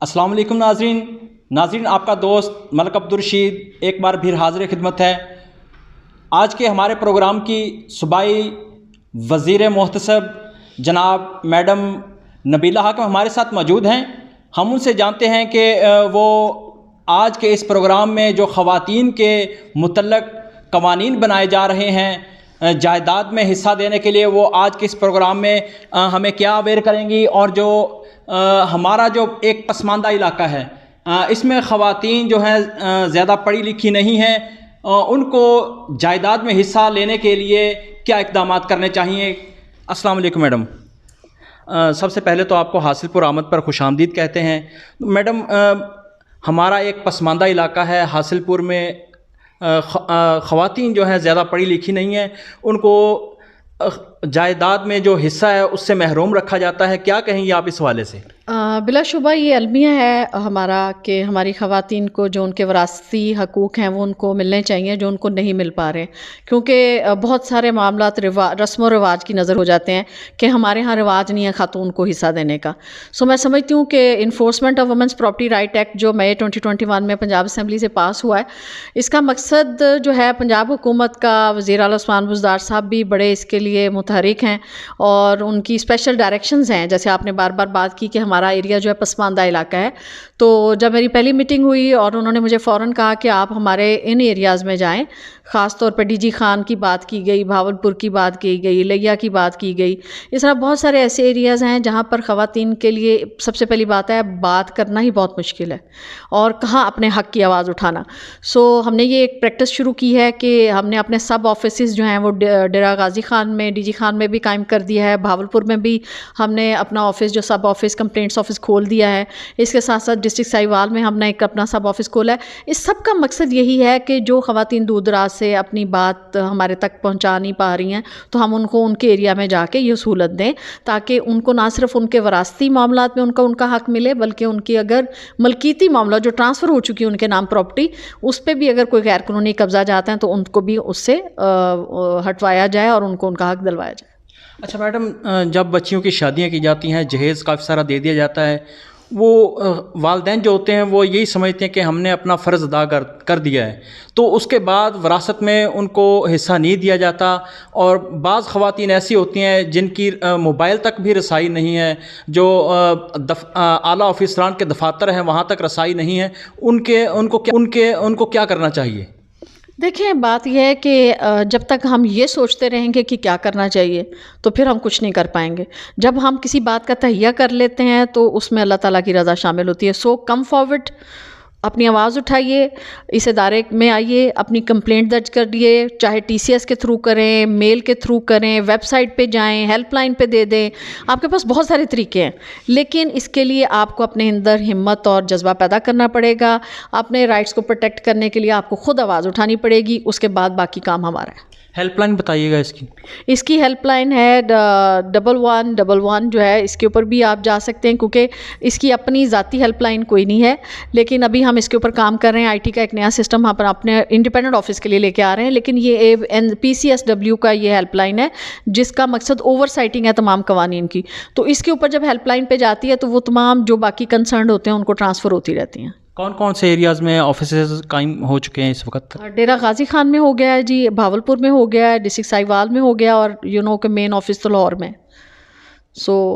السلام علیکم ناظرین آپ کا دوست ملک عبدالرشید ایک بار پھر حاضر خدمت ہے۔ آج کے ہمارے پروگرام کی صوبائی وزیر محتسب جناب میڈم نبیلہ حاکم ہمارے ساتھ موجود ہیں۔ ہم ان سے جانتے ہیں کہ وہ آج کے اس پروگرام میں جو خواتین کے متعلق قوانین بنائے جا رہے ہیں جائیداد میں حصہ دینے کے لیے، وہ آج کے اس پروگرام میں ہمیں کیا اویئر کریں گی، اور جو ہمارا جو ایک پسماندہ علاقہ ہے اس میں خواتین جو ہیں زیادہ پڑھی لکھی نہیں ہیں، ان کو جائیداد میں حصہ لینے کے لیے کیا اقدامات کرنے چاہیے۔ السلام علیکم میڈم۔ سب سے پہلے تو آپ کو حاصل پور آمد پر خوش آمدید کہتے ہیں۔ میڈم، ہمارا ایک پسماندہ علاقہ ہے حاصل پور میں، خواتین جو ہیں زیادہ پڑھی لکھی نہیں ہیں، ان کو جائیداد میں جو حصہ ہے اس سے محروم رکھا جاتا ہے، کیا کہیں گے آپ اس حوالے سے؟ بلا شبہ یہ المیہ ہے ہمارا کہ ہماری خواتین کو جو ان کے وراثتی حقوق ہیں وہ ان کو ملنے چاہیے، جو ان کو نہیں مل پا رہے، کیونکہ بہت سارے معاملات رسم و رواج کی نظر ہو جاتے ہیں کہ ہمارے ہاں رواج نہیں ہے خاتون کو حصہ دینے کا۔ میں سمجھتی ہوں کہ enforcement of women's property right act جو مئی 2021 میں پنجاب اسمبلی سے پاس ہوا ہے، اس کا مقصد جو ہے پنجاب حکومت کا، وزیر اعلیٰ عثمان بزدار صاحب بھی بڑے اس کے لیے متحرک ہیں اور ان کی اسپیشل ڈائریکشنز ہیں، جیسے آپ نے بار بار بات کی کہ ہمارا ایریا جو ہے پسماندہ علاقہ ہے۔ تو جب میری پہلی میٹنگ ہوئی اور انہوں نے مجھے فوراً کہا کہ آپ ہمارے ان ایریاز میں جائیں، خاص طور پہ ڈی جی خان کی بات کی گئی، بھاولپور کی بات کی گئی، لیا کی بات کی گئی، اس طرح بہت سارے ایسے ایریاز ہیں جہاں پر خواتین کے لیے سب سے پہلی بات ہے بات کرنا ہی بہت مشکل ہے اور کہاں اپنے حق کی آواز اٹھانا۔ ہم نے یہ ایک پریکٹس شروع کی ہے کہ ہم نے اپنے سب آفیسز جو ہیں وہ ڈیرہ غازی خان میں، ڈی جی خان میں بھی قائم کر دیا ہے، بھاولپور میں بھی ہم نے اپنا آفس جو سب آفس کمپلینٹس آفس کھول دیا ہے، اس کے ساتھ ساتھ ڈسٹرکٹ ساہیوال میں ہم نے ایک اپنا سب آفس کھولا ہے۔ اس سب کا مقصد یہی ہے کہ جو خواتین دور دراز سے اپنی بات ہمارے تک پہنچا نہیں پا رہی ہیں تو ہم ان کو ان کے ایریا میں جا کے یہ سہولت دیں، تاکہ ان کو نہ صرف ان کے وراثتی معاملات میں ان کا حق ملے، بلکہ ان کی اگر ملکیتی معاملہ جو ٹرانسفر ہو چکی ہے ان کے نام پراپرٹی، اس پہ بھی اگر کوئی غیر قانونی قبضہ جاتا ہے تو ان کو بھی اس سے ہٹوایا جائے اور ان کو ان کا حق دلوایا جائے۔ اچھا میڈم، جب بچیوں کی شادیاں کی جاتی ہیں، جہیز کافی سارا دے دیا جاتا ہے، وہ والدین جو ہوتے ہیں وہ یہی سمجھتے ہیں کہ ہم نے اپنا فرض ادا کر دیا ہے، تو اس کے بعد وراثت میں ان کو حصہ نہیں دیا جاتا، اور بعض خواتین ایسی ہوتی ہیں جن کی موبائل تک بھی رسائی نہیں ہے، جو اعلیٰ آفیسران کے دفاتر ہیں وہاں تک رسائی نہیں ہے، ان کو کیا کرنا چاہیے؟ دیکھیں، بات یہ ہے کہ جب تک ہم یہ سوچتے رہیں گے کہ کیا کرنا چاہیے تو پھر ہم کچھ نہیں کر پائیں گے۔ جب ہم کسی بات کا تہیہ کر لیتے ہیں تو اس میں اللہ تعالیٰ کی رضا شامل ہوتی ہے۔ کم فارورڈ، اپنی آواز اٹھائیے، اس ادارے میں آئیے، اپنی کمپلینٹ درج کر دیے، چاہے ٹی سی ایس کے تھرو کریں، میل کے تھرو کریں، ویب سائٹ پہ جائیں، ہیلپ لائن پہ دے دیں، آپ کے پاس بہت سارے طریقے ہیں، لیکن اس کے لیے آپ کو اپنے اندر ہمت اور جذبہ پیدا کرنا پڑے گا۔ اپنے رائٹس کو پروٹیکٹ کرنے کے لیے آپ کو خود آواز اٹھانی پڑے گی، اس کے بعد باقی کام ہمارا ہے۔ ہیلپ لائن بتائیے گا اس کی ہیلپ لائن ہے 1111 جو ہے، اس کے اوپر بھی آپ جا سکتے ہیں، کیونکہ اس کی اپنی ذاتی ہیلپ لائن کوئی نہیں ہے، لیکن ابھی ہم اس کے اوپر کام کر رہے ہیں۔ آئی ٹی کا ایک نیا سسٹم ہم اپنے انڈیپینڈنٹ آفس کے لیے لے کے آ رہے ہیں، لیکن یہ PCSW کا یہ ہیلپ لائن ہے جس کا مقصد اوور سائٹنگ ہے تمام قوانین کی۔ تو اس کے اوپر جب ہیلپ لائن پہ جاتی ہے تو وہ تمام جو باقی کنسرنڈ ہوتے ہیں ان کو ٹرانسفر ہوتی رہتی ہیں۔ کون کون سے ایریاز میں آفیسز قائم ہو چکے ہیں اس وقت؟ ڈیرہ غازی خان میں ہو گیا ہے جی، بھاولپور میں ہو گیا ہے، ڈسٹرکٹ ساہیوال میں ہو گیا، اور کہ مین آفس تو لاہور میں۔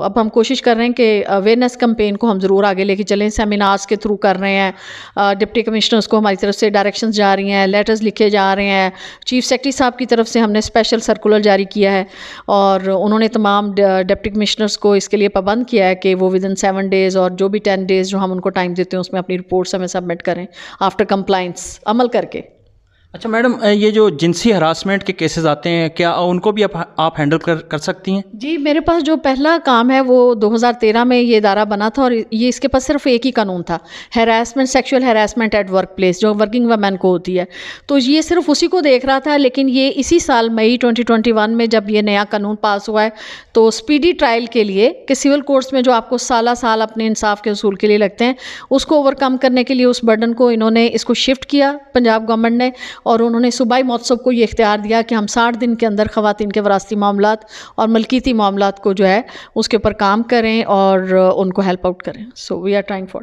اب ہم کوشش کر رہے ہیں کہ اویئرنیس کمپین کو ہم ضرور آگے لے کے چلیں، سیمینارز کے تھرو کر رہے ہیں، ڈپٹی کمشنرز کو ہماری طرف سے ڈائریکشنز جا رہی ہیں، لیٹرز لکھے جا رہے ہیں، چیف سیکرٹری صاحب کی طرف سے ہم نے اسپیشل سرکولر جاری کیا ہے، اور انہوں نے تمام ڈپٹی کمشنرز کو اس کے لیے پابند کیا ہے کہ وہ ودن 7 days اور جو بھی 10 days جو ہم ان کو ٹائم دیتے ہیں اس میں اپنی رپورٹس ہمیں سبمٹ کریں آفٹر کمپلائنس عمل کر کے۔ اچھا میڈم، یہ جو جنسی ہراسمنٹ کے کیسز آتے ہیں، کیا ان کو بھی آپ ہینڈل کر سکتی ہیں؟ جی، میرے پاس جو پہلا کام ہے وہ 2013 میں یہ ادارہ بنا تھا، اور یہ اس کے پاس صرف ایک ہی قانون تھا، harassment, sexual harassment at workplace, جو ورکنگ ویمن کو ہوتی ہے، تو یہ صرف اسی کو دیکھ رہا تھا۔ لیکن یہ اسی سال مئی 2021 میں جب یہ نیا قانون پاس ہوا ہے تو اسپیڈی ٹرائل کے لیے کہ سول کورٹس میں جو آپ کو سالہ سال اپنے انصاف کے حصول کے لیے لگتے ہیں، اس کو اوور کم کرنے کے لیے اس برڈن کو انہوں نے اس کو شفٹ کیا پنجاب گورنمنٹ نے، اور انہوں نے صوبائی مہتسب کو یہ اختیار دیا کہ ہم 60 دن کے اندر خواتین کے وراثتی معاملات اور ملکیتی معاملات کو جو ہے اس کے اوپر کام کریں اور ان کو ہیلپ آؤٹ کریں۔ We are trying for